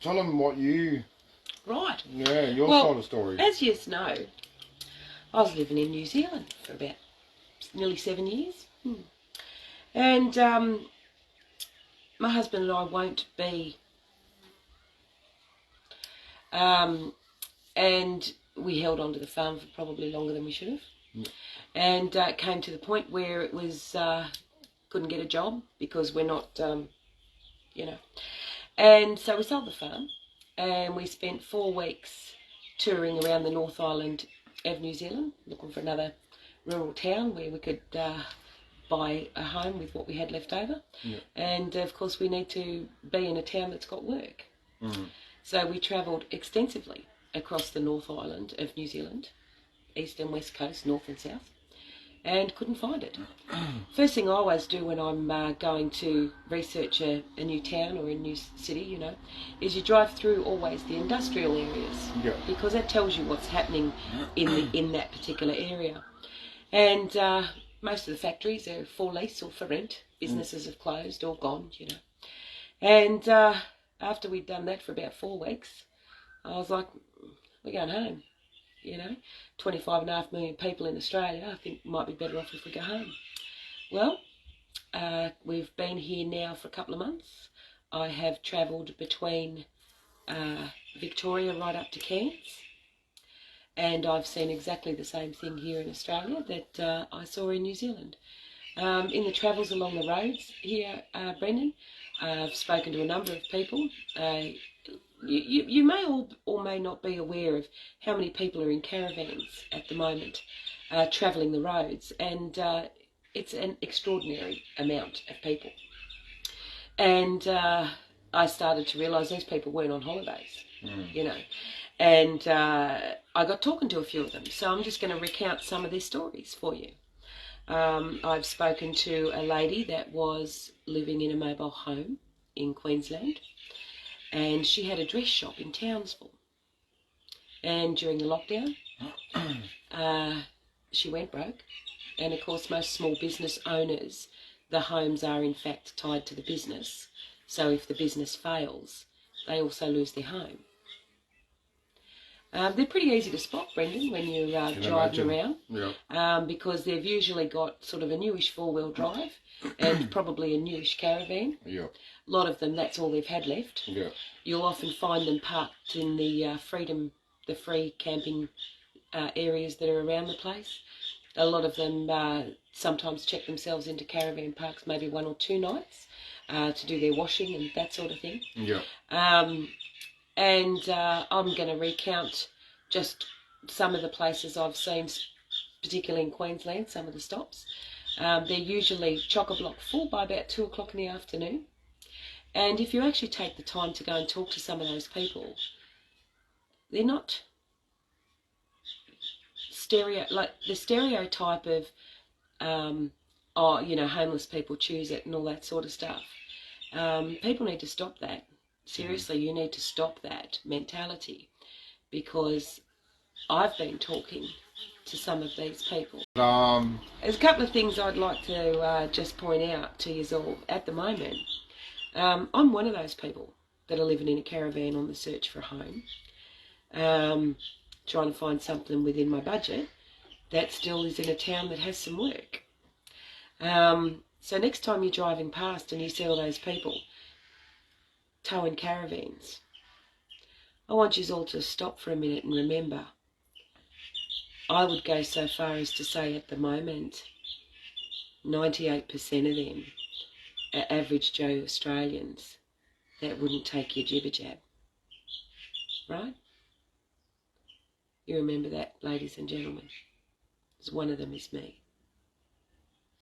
tell them what you... Right. Yeah, your side of the story. As you know, I was living in New Zealand for about nearly 7 years. And my husband and I won't be... and we held on to the farm for probably longer than we should have. And it came to the point where it was... couldn't get a job because we're not, And so we sold the farm and we spent 4 weeks touring around the North Island of New Zealand, looking for another rural town where we could buy a home with what we had left over. And of course we need to be in a town that's got work. So we travelled extensively across the North Island of New Zealand, east and west coast, north and south, and couldn't find it. First thing I always do when I'm going to research a new town or a new city, is you drive through always the industrial areas, because that tells you what's happening in that particular area. And most of the factories are for lease or for rent. Businesses have closed or gone, And after we'd done that for about 4 weeks, I was like, we're going home. 25.5 million people in Australia, I think might be better off if we go home. Well, we've been here now for a couple of months. I have travelled between Victoria right up to Cairns, and I've seen exactly the same thing here in Australia that I saw in New Zealand. In the travels along the roads here, Brendan, I've spoken to a number of people. You may or may not be aware of how many people are in caravans at the moment, travelling the roads, and it's an extraordinary amount of people. And I started to realise those people weren't on holidays, and I got talking to a few of them, so I'm just going to recount some of their stories for you. I've spoken to a lady that was living in a mobile home in Queensland, and she had a dress shop in Townsville. And during the lockdown, she went broke. And of course, most small business owners, the homes are in fact tied to the business. So if the business fails, they also lose their home. They're pretty easy to spot, Brendan, when you're driving around, because they've usually got sort of a newish 4-wheel drive and probably a newish caravan. A lot of them, that's all they've had left. You'll often find them parked in the free camping areas that are around the place. A lot of them sometimes check themselves into caravan parks maybe 1 or 2 nights to do their washing and that sort of thing. And I'm going to recount just some of the places I've seen, particularly in Queensland, some of the stops. They're usually chock-a-block full by about 2 o'clock in the afternoon. And if you actually take the time to go and talk to some of those people, they're not the stereotype of, homeless people choose it and all that sort of stuff. People need to stop that. Seriously, you need to stop that mentality, because I've been talking to some of these people. There's a couple of things I'd like to just point out to you all at the moment. I'm one of those people that are living in a caravan on the search for a home, trying to find something within my budget that still is in a town that has some work. So next time you're driving past and you see all those people towing caravans, I want you all to stop for a minute and remember, I would go so far as to say at the moment 98% of them are average Joe Australians that wouldn't take your jibber jab. Right? You remember that, ladies and gentlemen, because one of them is me.